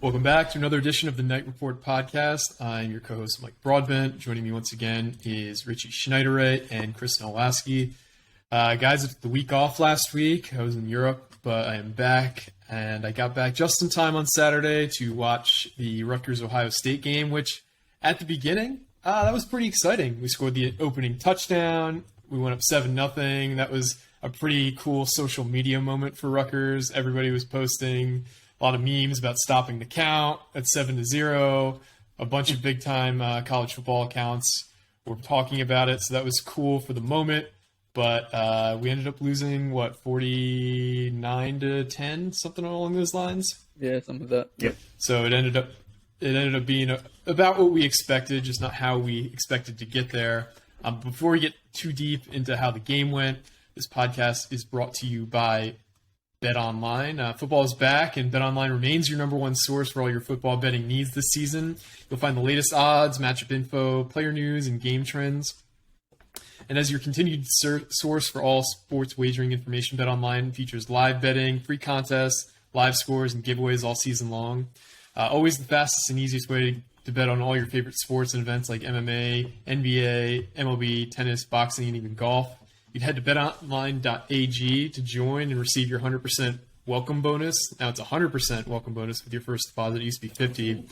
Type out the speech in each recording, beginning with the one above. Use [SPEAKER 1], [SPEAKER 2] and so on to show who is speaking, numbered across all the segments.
[SPEAKER 1] Welcome back to another edition of the Night Report podcast. I'm your co-host, Mike Broadbent. Joining me once again is Richie Schneiderate and Chris Nalwasky. Guys, it's the week off last week. I was in Europe, but I am back, and I got back just in time on Saturday to watch the Rutgers-Ohio State game, which at the beginning, that was pretty exciting. We scored the opening touchdown. We went up 7-0. That was a pretty cool social media moment for Rutgers. Everybody was posting a lot of memes about stopping the count at 7-0. A bunch of big-time college football accounts were talking about it, so that was cool for the moment. But we ended up losing, 49-10, something along those lines?
[SPEAKER 2] Yeah, something like that.
[SPEAKER 1] Yep. So it ended up being about what we expected, just not how we expected to get there. Before we get too deep into how the game went, this podcast is brought to you by BetOnline. Football is back, and BetOnline remains your number one source for all your football betting needs this season. You'll find the latest odds, matchup info, player news, and game trends. And as your continued source for all sports wagering information, BetOnline features live betting, free contests, live scores, and giveaways all season long. Always the fastest and easiest way to bet on all your favorite sports and events like MMA, NBA, MLB, tennis, boxing, and even golf. You'd head to betonline.ag to join and receive your 100% welcome bonus. Now it's a 100% welcome bonus with your first deposit. It used to be 50.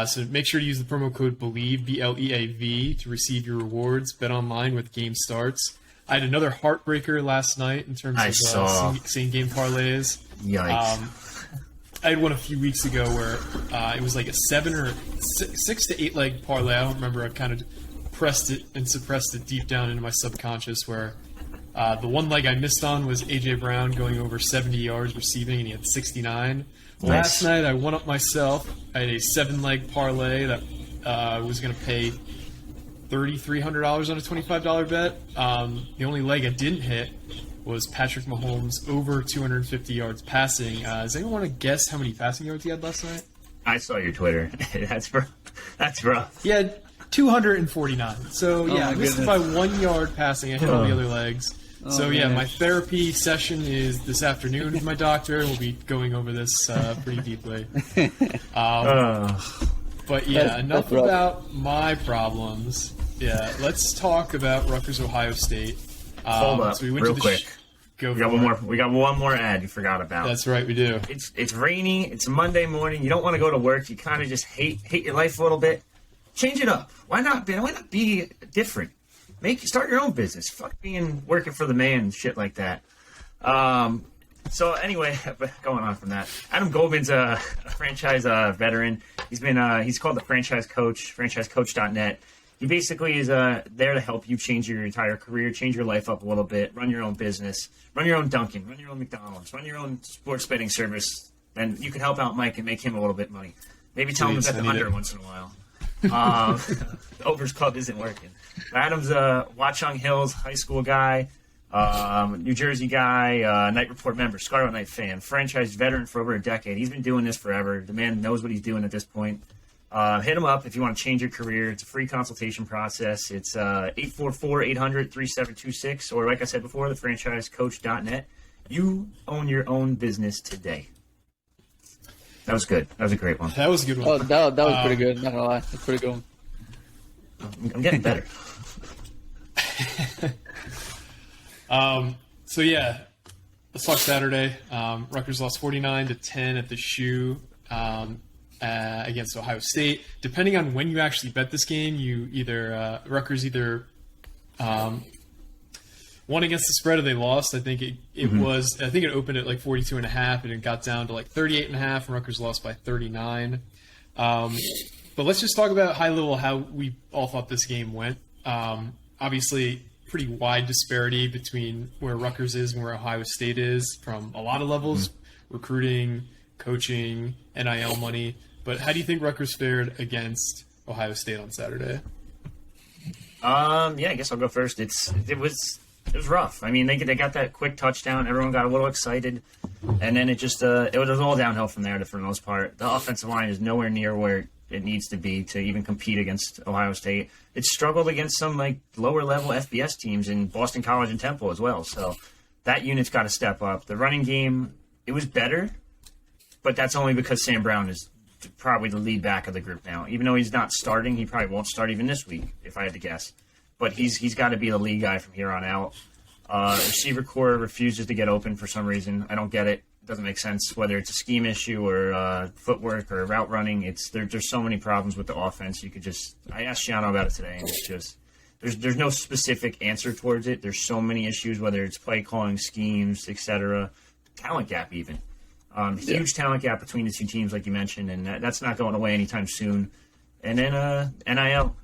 [SPEAKER 1] So make sure to use the promo code BELIEVE, B-L-E-A-V, to receive your rewards. Bet online with game starts. I had another heartbreaker last night in terms of same-game parlays.
[SPEAKER 3] Yikes.
[SPEAKER 1] I had one a few weeks ago where it was like a 6 to 8 leg parlay. I don't remember. I kind of pressed it and suppressed it deep down into my subconscious where the one leg I missed on was A.J. Brown going over 70 yards receiving, and he had 69.
[SPEAKER 3] Nice.
[SPEAKER 1] Last night, I won up myself. I had a 7-leg parlay that was going to pay $3,300 on a $25 bet. The only leg I didn't hit was Patrick Mahomes over 250 yards passing. Does anyone want to guess how many passing yards he had last night?
[SPEAKER 3] I saw your Twitter. That's rough.
[SPEAKER 1] He had 249. So, I missed it by 1 yard passing. I hit all the other legs. My therapy session is this afternoon with my doctor. We'll be going over this pretty deeply. But enough about my problems. Yeah, let's talk about Rutgers, Ohio State.
[SPEAKER 3] Hold up,
[SPEAKER 1] so we went
[SPEAKER 3] real
[SPEAKER 1] to
[SPEAKER 3] quick. We got one more ad you forgot about.
[SPEAKER 1] That's right, we do.
[SPEAKER 3] It's rainy. It's a Monday morning. You don't want to go to work. You kind of just hate your life a little bit. Change it up. Why not be different? Start your own business. Fuck working for the man and shit like that. So anyway, going on from that, Adam Goldman's a franchise veteran. He's called the franchise coach, franchisecoach.net. He basically is there to help you change your entire career, change your life up a little bit, run your own business, run your own Dunkin', run your own McDonald's, run your own sports betting service, and you can help out Mike and make him a little bit of money. Maybe tell him to bet the under once in a while. The Overs Club isn't working. Adam's a Watchung Hills high school guy, New Jersey guy, Night Report member, Scarlet Night fan, franchise veteran for over a decade. He's been doing this forever. The man knows what he's doing at this point. Hit him up if you want to change your career. It's a free consultation process. It's 844-800-3726, or like I said before, the franchisecoach.net. You own your own business today. That was good. That was a great one.
[SPEAKER 1] That was a good one.
[SPEAKER 2] Oh, that was pretty good. Not gonna lie, that's pretty good one.
[SPEAKER 3] I'm getting better.
[SPEAKER 1] Let's talk Saturday. Rutgers lost 49-10 at the Shoe against Ohio State. Depending on when you actually bet this game, Rutgers either won against the spread or they lost. I think it opened at like 42.5 and it got down to like 38.5 and Rutgers lost by 39. But let's just talk about high level how we all thought this game went. Obviously, pretty wide disparity between where Rutgers is and where Ohio State is from a lot of levels, recruiting, coaching, NIL money. But how do you think Rutgers fared against Ohio State on Saturday?
[SPEAKER 3] I guess I'll go first. It was rough. I mean, they got that quick touchdown. Everyone got a little excited, and then it was all downhill from there for the most part. The offensive line is nowhere near where it needs to be to even compete against Ohio State. It struggled against some like lower level FBS teams in Boston College and Temple as well. So that unit's got to step up. The running game, it was better, but that's only because Sam Brown is probably the lead back of the group now. Even though he's not starting, he probably won't start even this week, if I had to guess. But he's got to be the lead guy from here on out. Receiver core refuses to get open for some reason. I don't get it. It doesn't make sense, whether it's a scheme issue or footwork or route running. There's so many problems with the offense. I asked Shiano about it today, and it's just there's no specific answer towards it. There's so many issues, whether it's play calling, schemes, etc. Talent gap even. Huge talent gap between the two teams, like you mentioned, and that's not going away anytime soon. And then NIL,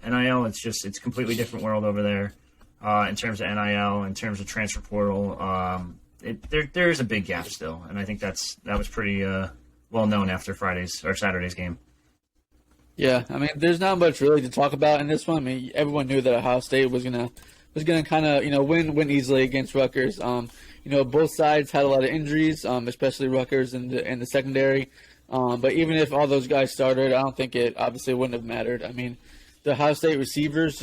[SPEAKER 3] it's a completely different world over there in terms of NIL, in terms of transfer portal. There is a big gap still, and I think that was pretty well known after Friday's or Saturday's game.
[SPEAKER 2] Yeah, I mean, there's not much really to talk about in this one. I mean, everyone knew that Ohio State was gonna kind of win easily against Rutgers. Both sides had a lot of injuries, especially Rutgers in the secondary. But even if all those guys started, I don't think it obviously wouldn't have mattered. I mean, the Ohio State receivers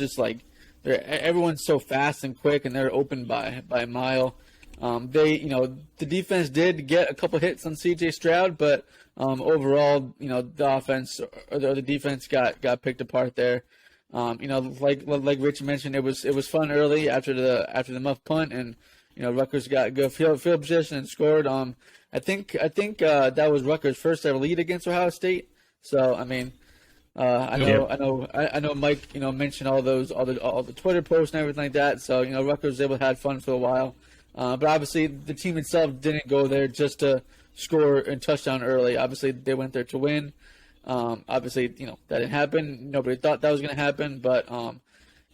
[SPEAKER 2] everyone's so fast and quick, and they're open by a mile. The defense did get a couple hits on C.J. Stroud, but overall, the offense or the defense got picked apart there. Like Richie mentioned, it was fun early after the muff punt, and Rutgers got good field position and scored. I think that was Rutgers' first ever lead against Ohio State. So I mean, I know Mike mentioned all the Twitter posts and everything like that. So Rutgers was able to have fun for a while. But obviously, the team itself didn't go there just to score and touchdown early. Obviously, they went there to win. Obviously, that didn't happen. Nobody thought that was going to happen. But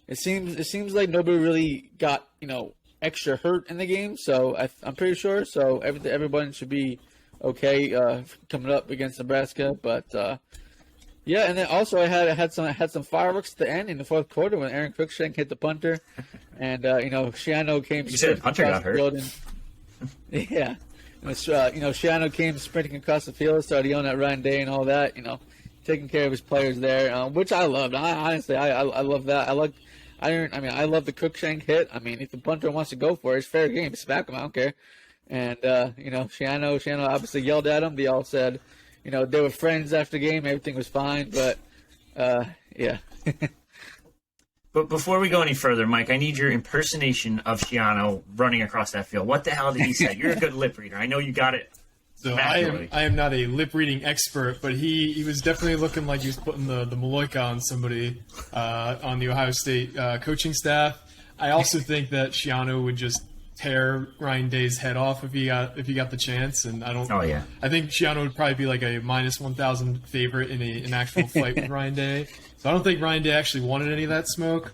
[SPEAKER 2] it seems like nobody really got extra hurt in the game. So I'm pretty sure. So everyone should be okay coming up against Nebraska. But yeah, and then also I had some fireworks at the end in the fourth quarter when Aaron Cruikshank hit the punter, and Shiano came.
[SPEAKER 3] You said the punter got hurt.
[SPEAKER 2] Yeah, Shiano came sprinting across the field, started yelling at Ryan Day and all that. Taking care of his players there, which I loved. I love that. I love the Cruikshank hit. I mean, if the punter wants to go for it, it's fair game. Smack him. I don't care. And Shiano obviously yelled at him. They all said, they were friends after the game. Everything was fine, but yeah.
[SPEAKER 3] But before we go any further, Mike, I need your impersonation of Shiano running across that field. What the hell did he say? You're a good lip reader. I know you got it.
[SPEAKER 1] So I am not a lip reading expert, but he was definitely looking like he was putting the Maloika on somebody on the Ohio State coaching staff. I also think that Shiano would just tear Ryan Day's head off if he got the chance, and I don't.
[SPEAKER 3] Oh yeah.
[SPEAKER 1] I think Shiano would probably be like a minus 1,000 favorite in an actual fight with Ryan Day. So I don't think Ryan Day actually wanted any of that smoke,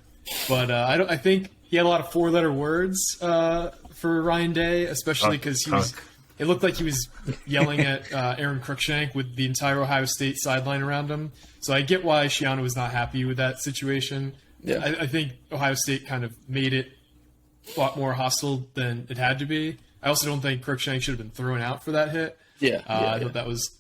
[SPEAKER 1] but I think he had a lot of four-letter words for Ryan Day, especially because it looked like he was yelling at Aaron Cruikshank with the entire Ohio State sideline around him. So I get why Shiano was not happy with that situation. Yeah. I think Ohio State kind of made it a lot more hostile than it had to be. I also don't think Cruikshank should have been thrown out for that hit. I thought that was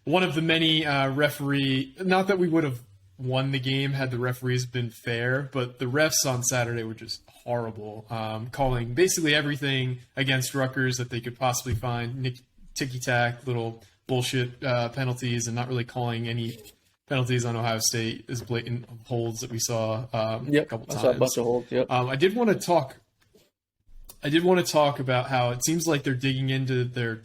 [SPEAKER 1] one of the many referee. Not that we would have won the game had the referees been fair, but the refs on Saturday were just horrible, calling basically everything against Rutgers that they could possibly find. Ticky-tack, little bullshit penalties, and not really calling any penalties on Ohio State as blatant holds that we saw a couple times. I saw a bunch of holds. Yep. I did want to talk about how it seems like they're digging into their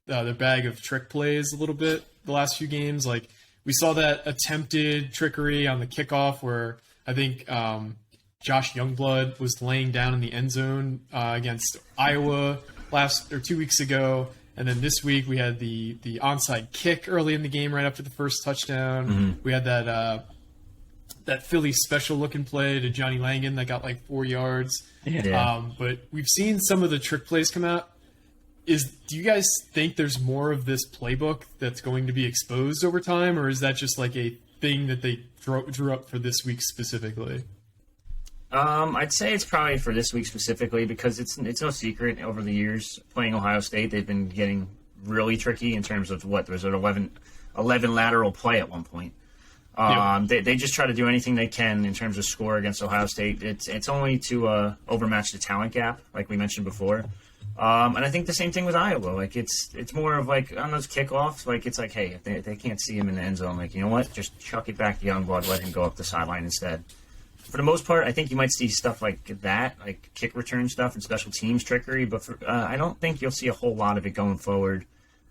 [SPEAKER 1] bag of trick plays a little bit the last few games. Like we saw that attempted trickery on the kickoff where I think Josh Youngblood was laying down in the end zone against Iowa 2 weeks ago. And then this week we had the onside kick early in the game right after the first touchdown. Mm-hmm. We had that Philly special looking play to Johnny Langan that got like 4 yards. Yeah. But we've seen some of the trick plays come out. Do you guys think there's more of this playbook that's going to be exposed over time, or is that just like a thing that they drew up for this week specifically?
[SPEAKER 3] I'd say it's probably for this week specifically because it's no secret over the years playing Ohio State, they've been getting really tricky in terms of there was an 11 lateral play at one point. They just try to do anything they can in terms of score against Ohio State. It's only to overmatch the talent gap, like we mentioned before. And I think the same thing with Iowa. Like it's more of like on those kickoffs, like it's like, hey, if they can't see him in the end zone, like, you know what, just chuck it back to Youngblood, let him go up the sideline instead. For the most part, I think you might see stuff like that, like kick return stuff and special teams trickery, but I don't think you'll see a whole lot of it going forward,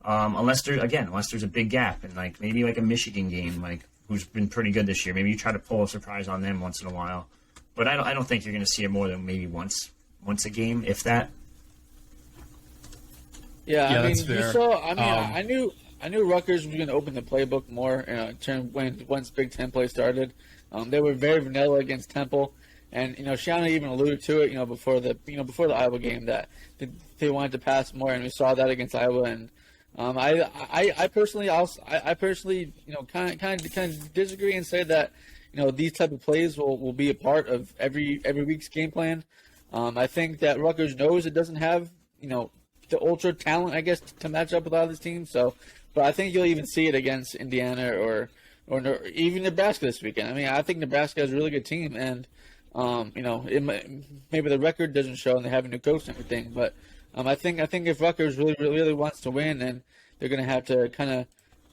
[SPEAKER 3] unless there's a big gap, and like maybe like a Michigan game, like who's been pretty good this year. Maybe you try to pull a surprise on them once in a while, but I don't think you're going to see it more than maybe once a game, if that.
[SPEAKER 2] Yeah, I mean,
[SPEAKER 1] that's fair.
[SPEAKER 2] you saw. I mean, I knew Rutgers was going to open the playbook more. Once Big Ten play started, they were very vanilla against Temple, and Shiana even alluded to it. Before the Iowa game that they wanted to pass more, and we saw that against Iowa. And I personally kind of disagree and say that these type of plays will be a part of every week's game plan. I think that Rutgers knows it doesn't have the ultra talent, I guess, to match up with all these teams. So, but I think you'll even see it against Indiana or even Nebraska this weekend. I mean, I think Nebraska has a really good team, and maybe the record doesn't show, and they have a new coach and everything. But I think if Rutgers really wants to win, then they're going to have to kind of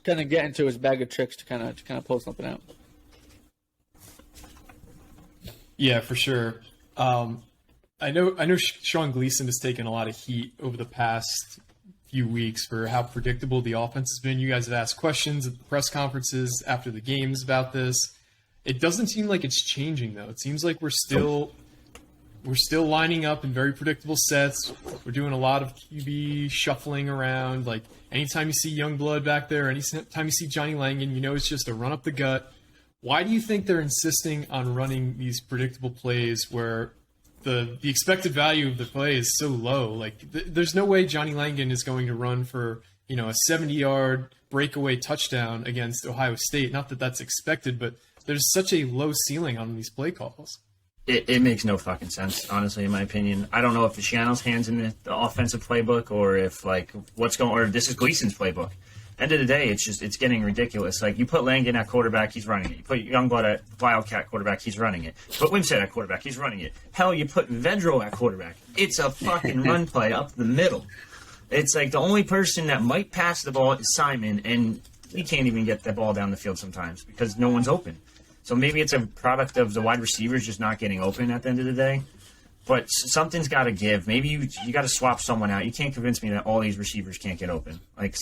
[SPEAKER 2] get into his bag of tricks to kind of pull something out.
[SPEAKER 1] Yeah, for sure. I know Sean Gleason has taken a lot of heat over the past few weeks for how predictable the offense has been. You guys have asked questions at the press conferences after the games about this. It doesn't seem like it's changing, though. It seems like we're still lining up in very predictable sets. We're doing a lot of QB shuffling around. Like anytime you see Youngblood back there, anytime you see Johnny Langan, it's just a run up the gut. Why do you think they're insisting on running these predictable plays where the expected value of the play is so low? Like there's no way Johnny Langan is going to run for a 70-yard breakaway touchdown against Ohio State. Not that that's expected, but there's such a low ceiling on these play calls.
[SPEAKER 3] It makes no fucking sense, honestly, in my opinion. I don't know if Shiano's hands in the offensive playbook or if or this is Gleason's playbook. End of the day, it's getting ridiculous. Like, you put Langan at quarterback, he's running it. You put Youngblood at Wildcat quarterback, he's running it. You put Wimsatt at quarterback, he's running it. Hell, you put Vedro at quarterback. It's a fucking run play up the middle. It's like the only person that might pass the ball is Simon, and he can't even get the ball down the field sometimes because no one's open. So maybe it's a product of the wide receivers just not getting open at the end of the day. But something's got to give. Maybe you got to swap someone out. You can't convince me that all these receivers can't get open. Like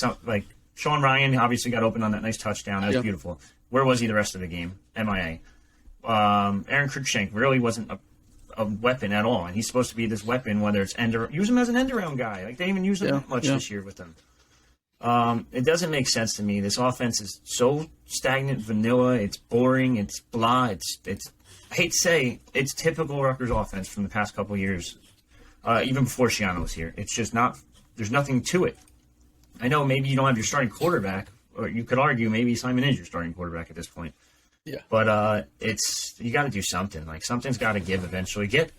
[SPEAKER 3] Sean Ryan obviously got open on that nice touchdown. That was beautiful. Where was he the rest of the game? MIA. Aaron Cruikshank really wasn't a weapon at all, and he's supposed to be this weapon, whether it's use him as an end-around guy. Like, they didn't even use him that much this year with him. It doesn't make sense to me. This offense is so stagnant, vanilla. It's boring. It's blah. It's I hate to say, it's typical Rutgers offense from the past couple of years, even before Shiano was here. It's just not – there's nothing to it. I know maybe you don't have your starting quarterback, or you could argue maybe Simon is your starting quarterback at this point.
[SPEAKER 2] Yeah.
[SPEAKER 3] But you got to do something. Like, something's got to give eventually. Get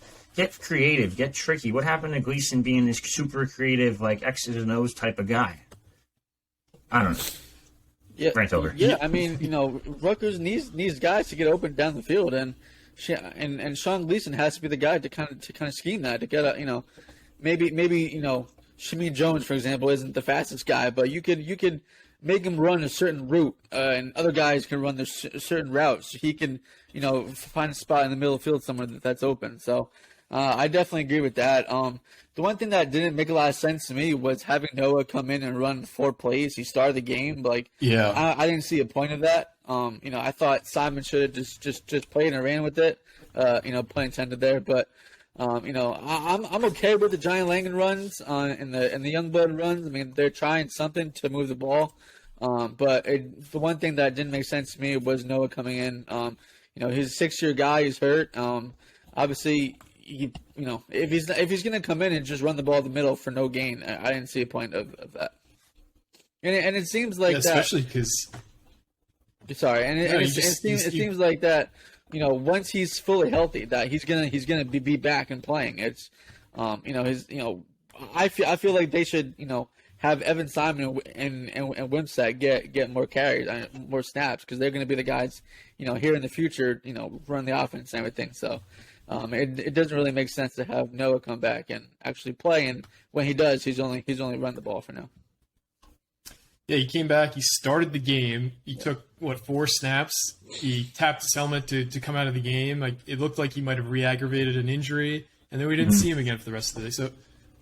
[SPEAKER 3] creative. Get tricky. What happened to Gleason being this super creative, like X's and O's type of guy? I don't know.
[SPEAKER 2] Yeah,
[SPEAKER 3] Rant over.
[SPEAKER 2] Yeah, I mean, Rutgers needs guys to get open down the field, and Sean Gleason has to be the guy to kind of scheme that, to get maybe Shameem Jones, for example, isn't the fastest guy, but you could make him run a certain route, and other guys can run their certain routes. So he can find a spot in the middle of the field somewhere that's open. So I definitely agree with that. The one thing that didn't make a lot of sense to me was having Noah come in and run 4 plays. He started the game. I didn't see a point of that. I thought Simon should have just played and ran with it. Pun intended there. But I'm okay with the Johnny Langan runs and the Youngblood runs. I mean, they're trying something to move the ball. But the one thing that didn't make sense to me was Noah coming in. He's a 6-year guy. He's hurt. Obviously, if he's going to come in and just run the ball in the middle for no gain, I didn't see a point of that. And it seems like
[SPEAKER 1] especially because.
[SPEAKER 2] Sorry, it seems like that. Once he's fully healthy, that he's gonna be back and playing. It's, I feel like they should, have Evan Simon and Wimsatt get more carries, more snaps, because they're gonna be the guys, here in the future, run the offense and everything. So, It doesn't really make sense to have Noah come back and actually play. And when he does, he's only run the ball for now.
[SPEAKER 1] Yeah, he came back. He started the game. He took 4 snaps. He tapped his helmet to come out of the game. Like it looked like he might have re-aggravated an injury, and then we didn't see him again for the rest of the day. So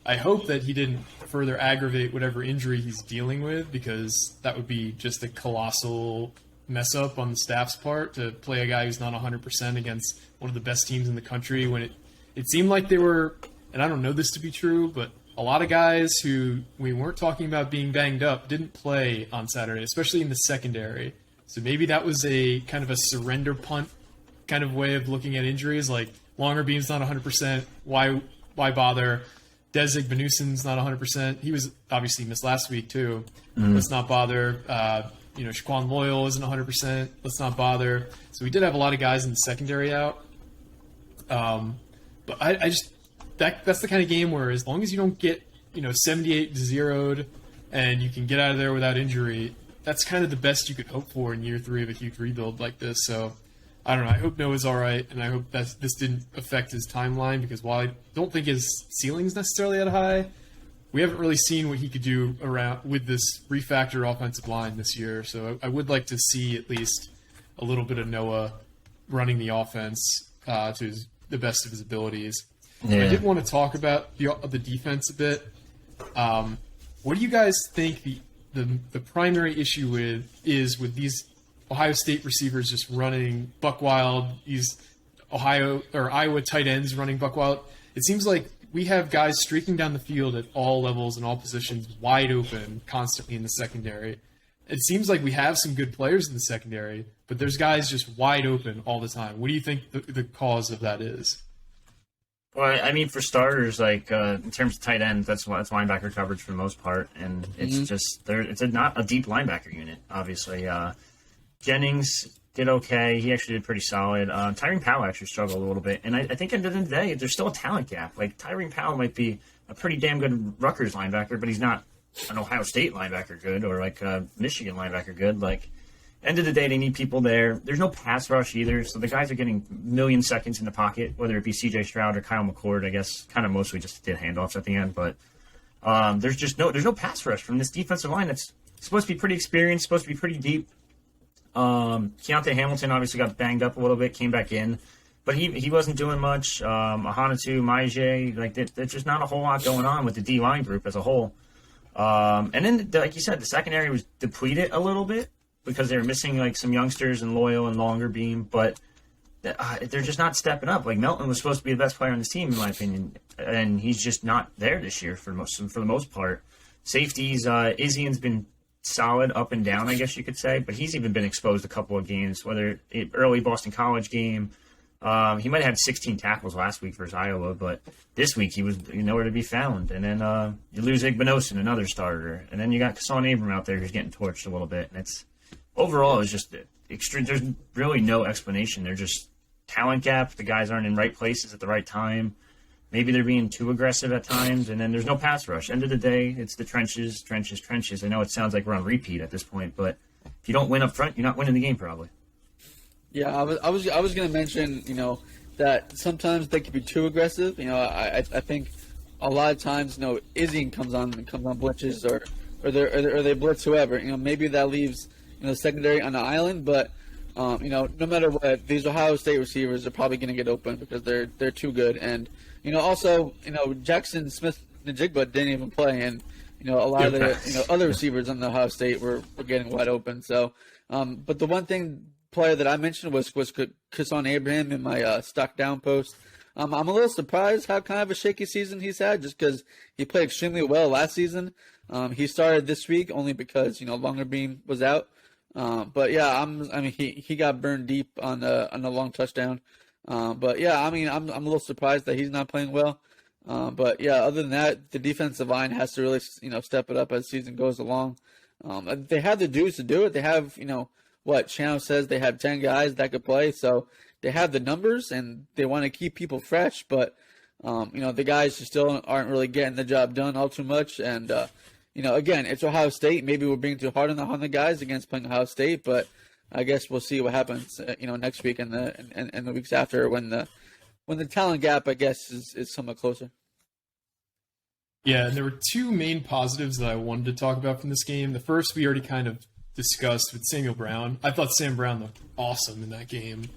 [SPEAKER 1] I hope that he didn't further aggravate whatever injury he's dealing with, because that would be just a colossal mess up on the staff's part to play a guy who's not 100% against one of the best teams in the country when it seemed like they were, and I don't know this to be true, but a lot of guys who we weren't talking about being banged up didn't play on Saturday, especially in the secondary. So maybe that was a kind of a surrender punt kind of way of looking at injuries, like Longerbeam's not 100%, why bother? Dezig Benusin's not 100%. He was obviously missed last week too. Let's not bother. Shaquan Loyal isn't 100%. Let's not bother. So we did have a lot of guys in the secondary out. But I just that's the kind of game where as long as you don't get 78-0'd and you can get out of there without injury, that's kind of the best you could hope for in year 3 of a huge rebuild like this. So I don't know. I hope Noah's all right, and I hope that this didn't affect his timeline, because while I don't think his ceiling's necessarily that high, we haven't really seen what he could do around with this refactored offensive line this year. So I would like to see at least a little bit of Noah running the offense to the best of his abilities.
[SPEAKER 3] Yeah.
[SPEAKER 1] I did want to talk about the defense a bit. What do you guys think the primary issue is with these Ohio State receivers just running buck wild, these Iowa tight ends running buck wild? It seems like we have guys streaking down the field at all levels and all positions wide open constantly in the secondary. It seems like we have some good players in the secondary, but there's guys just wide open all the time. What do you think the cause of that is?
[SPEAKER 3] Well, I mean, for starters, like in terms of tight ends, that's linebacker coverage for the most part, and it's just not a deep linebacker unit. Obviously, Jennings did okay. He actually did pretty solid. Tyreen Powell actually struggled a little bit, and I think at the end of the day, there's still a talent gap. Like Tyreen Powell might be a pretty damn good Rutgers linebacker, but he's not an Ohio State linebacker good or like a Michigan linebacker good. Like end of the day, they need people there. There's no pass rush either, so the guys are getting million seconds in the pocket, whether it be C.J. Stroud or Kyle McCord. I guess kind of mostly just did handoffs at the end, but there's no pass rush from this defensive line that's supposed to be pretty experienced, supposed to be pretty deep. Keontae Hamilton obviously got banged up a little bit, came back in, but he wasn't doing much. Ahanatu, Maije, like there's just not a whole lot going on with the D-line group as a whole. And then, like you said, the secondary was depleted a little bit because they were missing like some youngsters and Loyal and Longerbeam, but they're just not stepping up. Like Melton was supposed to be the best player on this team, in my opinion, and he's just not there this year for the most part. Safeties, Isian's been solid up and down, I guess you could say, but he's even been exposed a couple of games, whether early Boston College game. He might have had 16 tackles last week versus Iowa, but this week he was nowhere to be found. And then you lose Igbinosin, another starter, and then you got Kassan Abram out there who's getting torched a little bit. And it's overall it's just extreme. There's really no explanation. They're just talent gap. The guys aren't in right places at the right time. Maybe they're being too aggressive at times, and then there's no pass rush. End of the day, it's the trenches. I know it sounds like we're on repeat at this point, but if you don't win up front, you're not winning the game probably.
[SPEAKER 2] Yeah, I was going to mention, that sometimes they can be too aggressive. I think a lot of times, Izzy comes on blitzes or they blitz whoever. Maybe that leaves the secondary on the island, but no matter what, these Ohio State receivers are probably going to get open because they're too good. And also, Jackson Smith-Njigba didn't even play, and a lot of the other receivers on the Ohio State were getting wide open. So, but the one player that I mentioned was Kassan Abraham in my stock down post. I'm a little surprised how kind of a shaky season he's had, just because he played extremely well last season. He started this week only because Longerbeam was out. But yeah, he got burned deep on a long touchdown. But yeah, I'm a little surprised that he's not playing well. But yeah, other than that, the defensive line has to really step it up as the season goes along. They have the dudes to do it. They have what Channel says they have 10 guys that could play, so they have the numbers and they want to keep people fresh. But the guys just still aren't really getting the job done all too much. And again, it's Ohio State. Maybe we're being too hard on the guys against playing Ohio State, but I guess we'll see what happens, next week and the weeks after when when the talent gap, I guess, is somewhat closer.
[SPEAKER 1] Yeah, and there were two main positives that I wanted to talk about from this game. The first we already kind of discussed with Samuel Brown. I thought Sam Brown looked awesome in that game.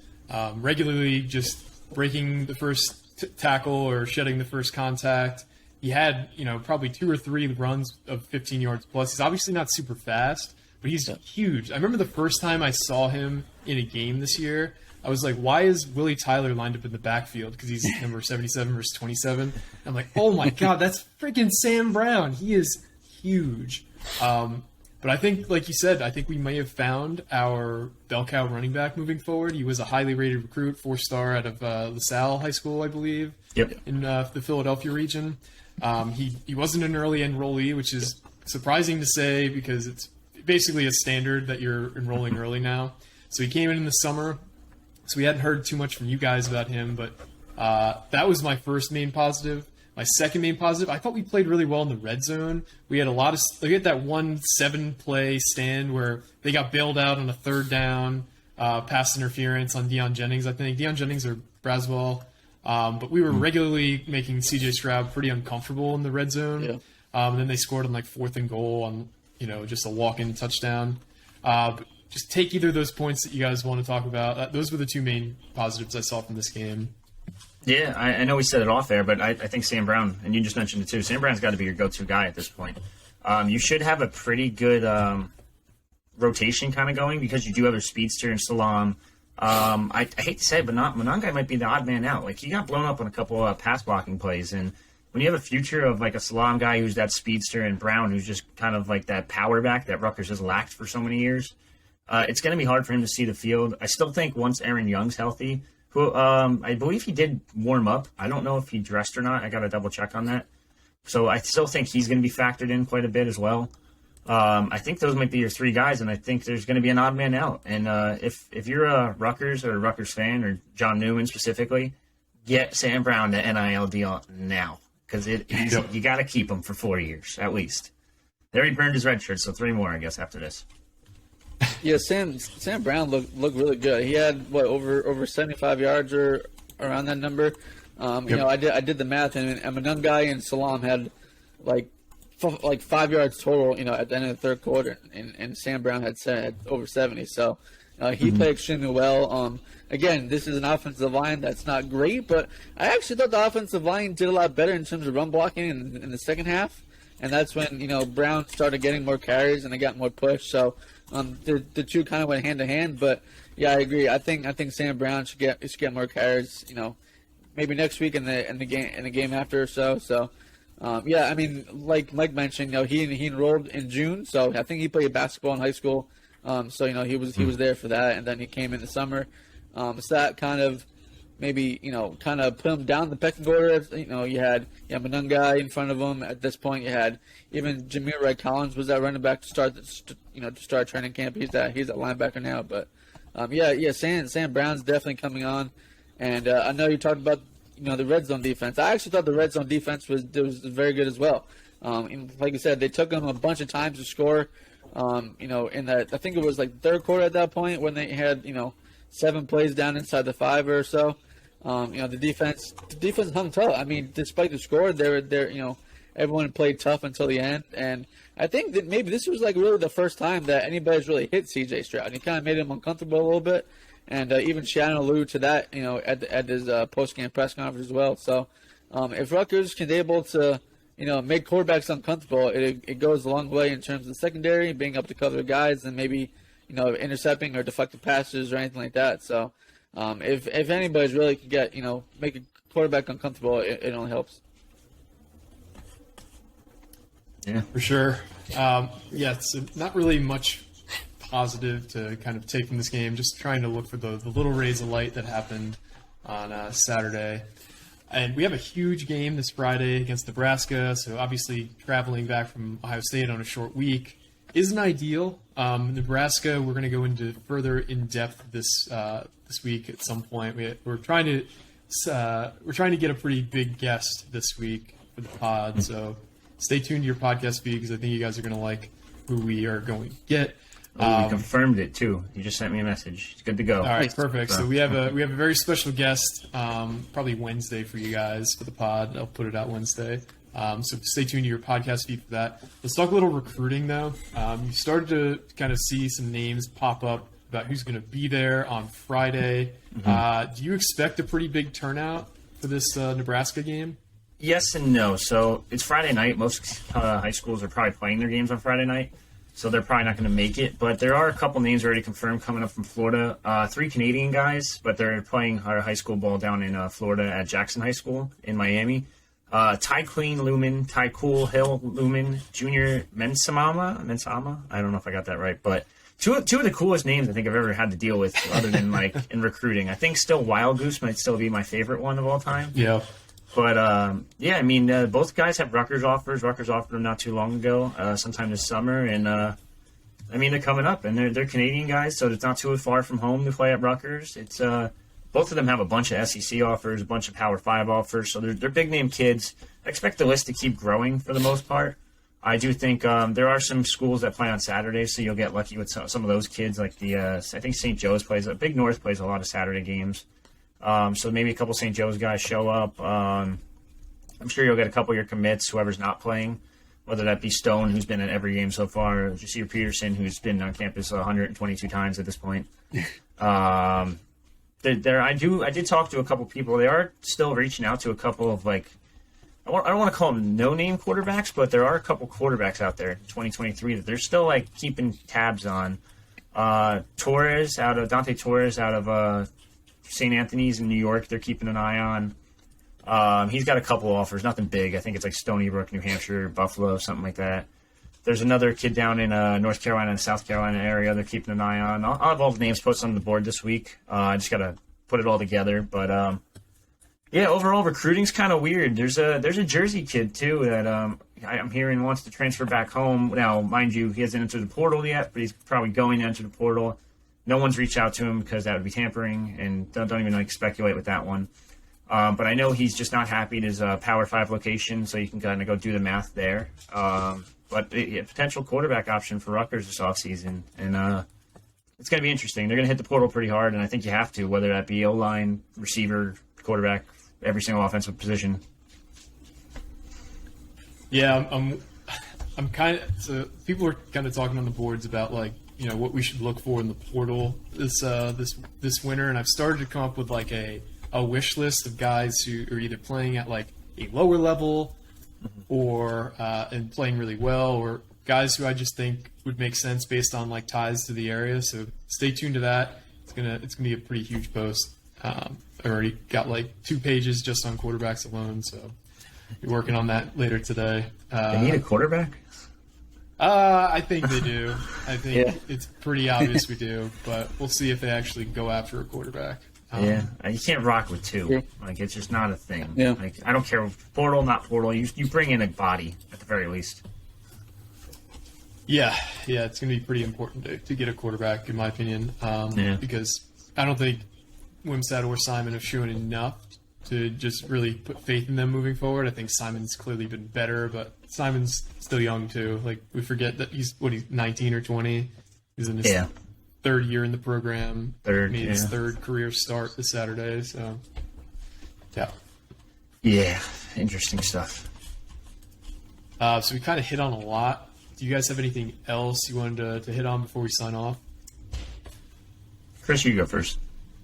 [SPEAKER 1] Regularly just breaking the first tackle or shedding the first contact. He had, probably 2 or 3 runs of 15 yards plus. He's obviously not super fast, but he's huge. I remember the first time I saw him in a game this year, I was like, why is Willie Tyler lined up in the backfield? Because he's number 77 versus 27. I'm like, oh my God, that's freaking Sam Brown. He is huge. But I think, like you said, I think we may have found our bell cow running back moving forward. He was a highly rated recruit, 4-star out of LaSalle High School, I believe, in the Philadelphia region. He wasn't an early enrollee, which is surprising to say because it's basically a standard that you're enrolling early now. So he came in the summer. So we hadn't heard too much from you guys about him, but that was my first main positive. My second main positive, I thought we played really well in the red zone. We had we had that 1 7-play stand where they got bailed out on a 3rd down, pass interference on Deion Jennings, I think. Deion Jennings or Braswell. But we were regularly making C.J. Stroud pretty uncomfortable in the red zone.
[SPEAKER 2] Yeah.
[SPEAKER 1] And then they scored on 4th and goal on, just a walk-in touchdown. But just take either of those points that you guys want to talk about. Those were the two main positives I saw from this game.
[SPEAKER 3] Yeah, I know we said it off air, but I think Sam Brown, and you just mentioned it too, Sam Brown's got to be your go-to guy at this point. You should have a pretty good rotation kind of going because you do have a speedster in Salam. I hate to say it, but Monangai might be the odd man out. He got blown up on a couple of pass blocking plays, and when you have a future of a Salam guy who's that speedster and Brown who's just kind of that power back that Rutgers has lacked for so many years, it's going to be hard for him to see the field. I still think once Aaron Young's healthy, who I believe he did warm up. I don't know if he dressed or not. I got to double check on that. So I still think he's going to be factored in quite a bit as well. I think those might be your 3 guys, and I think there's going to be an odd man out. And if you're a Rutgers or a Rutgers fan or John Newman specifically, get Sam Brown the NIL deal now because you got to keep him for 4 years at least. There he burned his red shirt, so 3 more, I guess, after this.
[SPEAKER 2] Yeah, Sam Brown looked really good. He had over 75 yards or around that number. I did the math, and Monangai and Salam had 5 yards total. At the end of the 3rd quarter, and Sam Brown had over 70. So he played extremely well. Again, this is an offensive line that's not great, but I actually thought the offensive line did a lot better in terms of run blocking in the second half, and that's when Brown started getting more carries and they got more push. So. The two kind of went hand to hand, but yeah, I agree. I think Sam Brown should get more carries. Maybe next week in the game after or so. So, yeah, I mean, like Mike mentioned, he enrolled in June, so I think he played basketball in high school. So he was there for that, and then he came in the summer. So that kind of maybe kind of put him down the pecking order. You had Monangai in front of him at this point. You had even Jameer Wright Collins was that running back to start training camp. He's that linebacker now. But Sam Brown's definitely coming on. And I know you talked about the red zone defense. I actually thought the red zone defense was very good as well. Like you said, they took them a bunch of times to score. In that I think it was 3rd quarter at that point when they had 7 plays down inside the 5 or so. The defense hung tough. I mean, despite the score, everyone played tough until the end. And I think that maybe this was really the first time that anybody's really hit C.J. Stroud. He kind of made him uncomfortable a little bit. And even Shannon alluded to that, at his post-game press conference as well. So if Rutgers can be able to, make quarterbacks uncomfortable, it goes a long way in terms of the secondary, being able to cover guys and maybe, intercepting or deflected passes or anything like that. So if anybody's really can get, make a quarterback uncomfortable, it only helps.
[SPEAKER 3] Yeah,
[SPEAKER 1] for sure. It's not really much positive to kind of take from this game. Just trying to look for the little rays of light that happened on Saturday. And we have a huge game this Friday against Nebraska. So obviously traveling back from Ohio State on a short week isn't ideal. Nebraska, we're going to go into further in depth this week at some point. We're trying to get a pretty big guest this week for the pod. So stay tuned to your podcast feed because I think you guys are going to like who we are going to get.
[SPEAKER 3] Oh, he confirmed it too. He just sent me a message. It's good to go.
[SPEAKER 1] All right, perfect. So we have a very special guest, probably Wednesday for you guys for the pod. I'll put it out Wednesday. So stay tuned to your podcast feed for that. Let's talk a little recruiting though. You started to kind of see some names pop up about who's going to be there on Friday. Do you expect a pretty big turnout for this Nebraska game?
[SPEAKER 3] Yes and no. So it's Friday night. Most high schools are probably playing their games on Friday night, so they're probably not going to make it. But there are a couple names already confirmed coming up from Florida. 3 Canadian guys, but they're playing our high school ball down in Florida at Jackson High School in Miami. Ty Cool Hill Lumen, Junior Mensama. I don't know if I got that right, but two of the coolest names I think I've ever had to deal with, other than like in recruiting. I think still Wild Goose might still be my favorite one of all time.
[SPEAKER 1] Yeah.
[SPEAKER 3] But yeah, I mean, both guys have Rutgers offers. Rutgers offered them not too long ago, sometime this summer, and I mean they're coming up, and they're Canadian guys, so it's not too far from home to play at Rutgers. It's both of them have a bunch of SEC offers, a bunch of Power 5 offers, so they're big name kids. I expect the list to keep growing for the most part. I do think there are some schools that play on Saturdays, so you'll get lucky with some of those kids. Like I think St. Joe's Big North plays a lot of Saturday games. So maybe a couple St. Joe's guys show up. I'm sure you'll get a couple of your commits, whoever's not playing, whether that be Stone, who's been at every game so far, or Jasir Peterson, who's been on campus 122 times at this point. I did talk to a couple people. They are still reaching out to a couple of, like, I don't want to call them no-name quarterbacks, but there are a couple quarterbacks out there in 2023 that they're still, like, keeping tabs on. Dante Torres out of St. Anthony's in New York, they're keeping an eye on. He's got a couple offers, nothing big. I think it's like Stony Brook, New Hampshire, Buffalo, something like that. There's another kid down in North Carolina and South Carolina area they're keeping an eye on. I'll have all the names posted on the board this week. I just got to put it all together. But, yeah, overall recruiting's kind of weird. There's a Jersey kid, too, that I'm hearing wants to transfer back home. Now, mind you, he hasn't entered the portal yet, but he's probably going to enter the portal. No one's reached out to him because that would be tampering, and don't even like speculate with that one. But I know he's just not happy at his Power 5 location, so you can kind of go do the math there. But a potential quarterback option for Rutgers this offseason, and it's going to be interesting. They're going to hit the portal pretty hard, and I think you have to, whether that be O-line, receiver, quarterback, every single offensive position.
[SPEAKER 1] Yeah, I'm kind of. So people are kind of talking on the boards about like, you know, what we should look for in the portal this winter, and I've started to come up with like a wish list of guys who are either playing at like a lower level or and playing really well, or guys who I just think would make sense based on like ties to the area. So stay tuned to that. It's gonna be a pretty huge post. I already got like 2 pages just on quarterbacks alone, so we're working on that later today.
[SPEAKER 3] They need a quarterback?
[SPEAKER 1] I think they do. I think it's pretty obvious we do, but we'll see if they actually go after a quarterback.
[SPEAKER 3] You can't rock with 2.
[SPEAKER 2] Yeah.
[SPEAKER 3] Like, it's just not a thing.
[SPEAKER 2] Yeah.
[SPEAKER 3] Like, I don't care, portal, not portal. You bring in a body at the very least.
[SPEAKER 1] Yeah, it's going to be pretty important to get a quarterback, in my opinion, because I don't think Wimsatt or Simon have shown enough to just really put faith in them moving forward. I think Simon's clearly been better, but Simon's still young too. Like, we forget that he's 19 or 20. He's in his third year in the program. Made his third career start this Saturday. So,
[SPEAKER 3] yeah, interesting stuff.
[SPEAKER 1] So we kind of hit on a lot. Do you guys have anything else you wanted to hit on before we sign off?
[SPEAKER 3] Chris, you go first.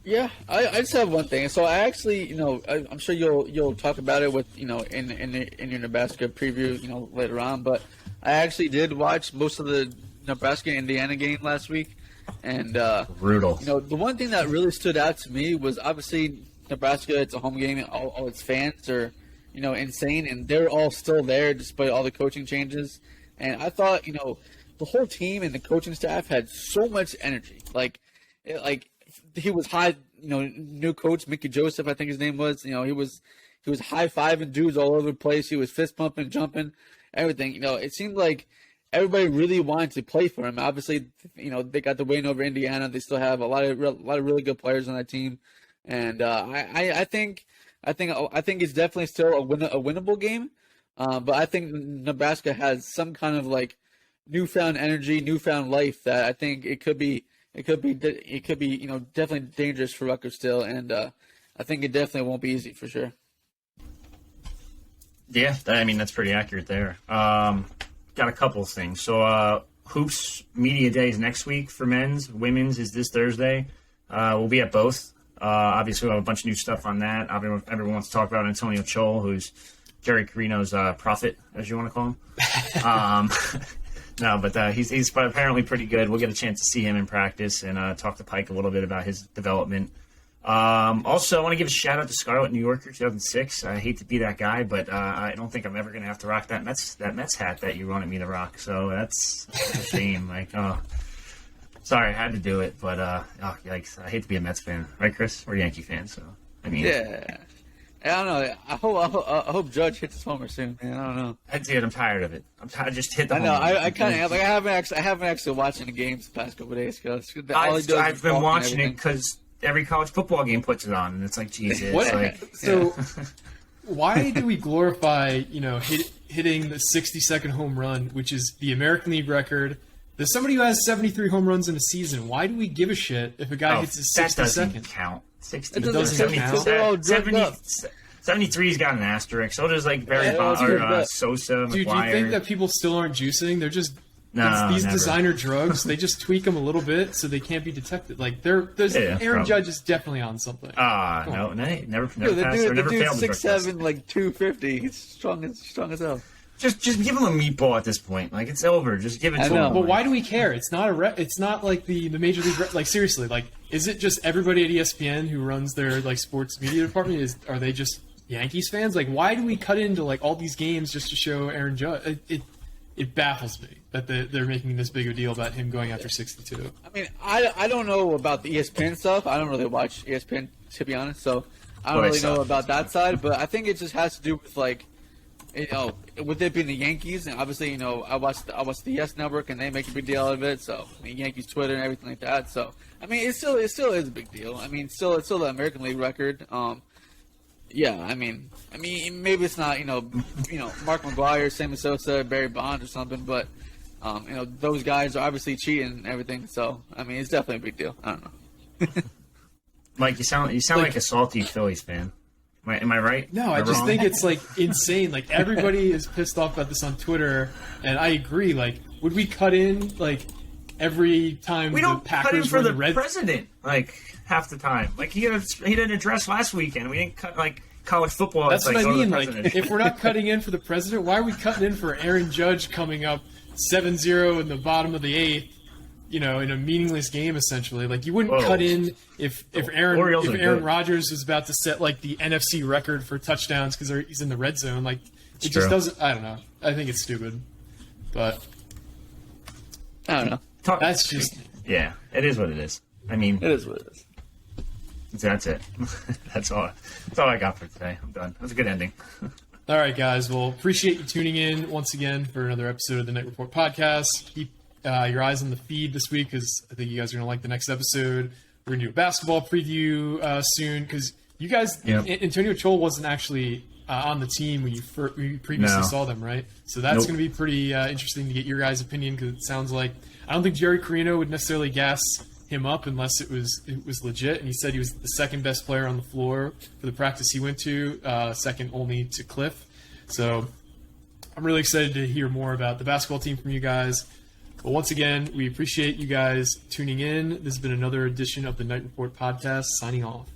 [SPEAKER 2] Yeah, I just have one thing. So I actually, I'm sure you'll talk about it with, in your Nebraska preview, later on. But I actually did watch most of the Nebraska-Indiana game last week, and
[SPEAKER 3] brutal.
[SPEAKER 2] The one thing that really stood out to me was obviously Nebraska. It's a home game, and all its fans are, insane, and they're all still there despite all the coaching changes. And I thought, the whole team and the coaching staff had so much energy. He was high, new coach Mickey Joseph, I think his name was. He was high-fiving dudes all over the place. He was fist pumping, jumping, everything. It seemed like everybody really wanted to play for him. Obviously, they got the win over Indiana. They still have a lot of really good players on that team, and I think it's definitely still a winnable game. But I think Nebraska has some kind of newfound energy, newfound life that I think it could be definitely dangerous for Rutgers still, and I think it definitely won't be easy for sure.
[SPEAKER 3] Yeah, that's pretty accurate there. Got a couple of things. So Hoops Media Day is next week for men's. Women's is this Thursday. We'll be at both. Obviously, we'll have a bunch of new stuff on that. Everyone wants to talk about Antonio Chol, who's Jerry Carino's prophet, as you want to call him. No, but he's apparently pretty good. We'll get a chance to see him in practice and talk to Pike a little bit about his development. Also, I want to give a shout out to Scarlet New Yorker 2006. I hate to be that guy, but I don't think I'm ever going to have to rock that Mets hat that you wanted me to rock. So that's a shame. Sorry, I had to do it, but yikes! I hate to be a Mets fan, right, Chris? We're Yankee fans, so
[SPEAKER 2] yeah. I don't know. I hope Judge hits his homer soon, man. I don't know.
[SPEAKER 3] I'm tired of it. Just hit the homer.
[SPEAKER 2] I know. I kind of I haven't actually watching the games the past couple of days because
[SPEAKER 3] I've been watching it because every college football game puts it on, and it's like Jesus.
[SPEAKER 1] Why do we glorify hitting the 60-second home run, which is the American League record? There's somebody who has 73 home runs in a season. Why do we give a shit if a guy hits his 60 seconds?
[SPEAKER 3] That doesn't count. 60
[SPEAKER 1] It doesn't count.
[SPEAKER 2] They're all drugged up.
[SPEAKER 3] 73's got an asterisk. So does Barry Bonds or Sosa,
[SPEAKER 1] Dude, do
[SPEAKER 3] McGuire.
[SPEAKER 1] you think that people still aren't juicing? They're just these
[SPEAKER 3] never.
[SPEAKER 1] designer drugs. They just tweak them a little bit so they can't be detected. Aaron
[SPEAKER 3] probably.
[SPEAKER 1] Judge is neverly on something.
[SPEAKER 3] No, never passed.
[SPEAKER 2] The
[SPEAKER 3] Never
[SPEAKER 2] dude's
[SPEAKER 3] failed the drug
[SPEAKER 2] 6'7", 250. He's strong as hell.
[SPEAKER 3] Just give him a meatball at this point. It's over. Just give it to him.
[SPEAKER 1] But why do we care? It's not it's not like the major league. Seriously, is it just everybody at ESPN who runs their sports media department? Are they just Yankees fans? Why do we cut into all these games just to show Aaron Judge? It baffles me that they're making this big a deal about him going after 62.
[SPEAKER 2] I mean, I don't know about the ESPN stuff. I don't really watch ESPN, to be honest, so I don't really know about that side. But I think it just has to do with with it being the Yankees, and obviously, I watch the Yes Network, and they make a big deal out of it. So Yankees Twitter and everything like that. So I mean, it still is a big deal. I mean, it's still the American League record. Yeah, I mean, maybe it's not Mark McGuire, Sammy Sosa, Barry Bonds or something, but those guys are obviously cheating and everything. So I mean, it's definitely a big deal. I don't know.
[SPEAKER 3] Mike, you sound like a salty Phillies fan. Am I right?
[SPEAKER 1] No, I just think it's insane. Everybody is pissed off about this on Twitter, and I agree. Would we cut in every time
[SPEAKER 3] we don't
[SPEAKER 1] the Packers
[SPEAKER 3] cut in for
[SPEAKER 1] were
[SPEAKER 3] the president half the time? He had an address last weekend. We didn't cut college football.
[SPEAKER 1] That's what I mean. If we're not cutting in for the president, why are we cutting in for Aaron Judge coming up 7-0 in the bottom of the eighth? In a meaningless game, essentially. You wouldn't cut in if Aaron Rodgers was about to set the NFC record for touchdowns because he's in the red zone. It just doesn't. I don't know. I think it's stupid, but
[SPEAKER 2] I don't know.
[SPEAKER 1] That's just
[SPEAKER 3] it is what it is. I mean,
[SPEAKER 2] it is what it is.
[SPEAKER 3] That's it. That's all I got for today. I'm done. That was a good ending.
[SPEAKER 1] All right, guys. Well, appreciate you tuning in once again for another episode of the Night Report podcast. Keep your eyes on the feed this week because I think you guys are going to like the next episode. We're going to do a basketball preview soon because you guys, Antonio Chol wasn't actually on the team when you previously saw them, right? So that's going to be pretty interesting to get your guys' opinion because it sounds like I don't think Jerry Carino would necessarily gas him up unless it was legit. And he said he was the second best player on the floor for the practice he went to, second only to Cliff. So I'm really excited to hear more about the basketball team from you guys. But once again, we appreciate you guys tuning in. This has been another edition of the Night Report podcast. Signing off.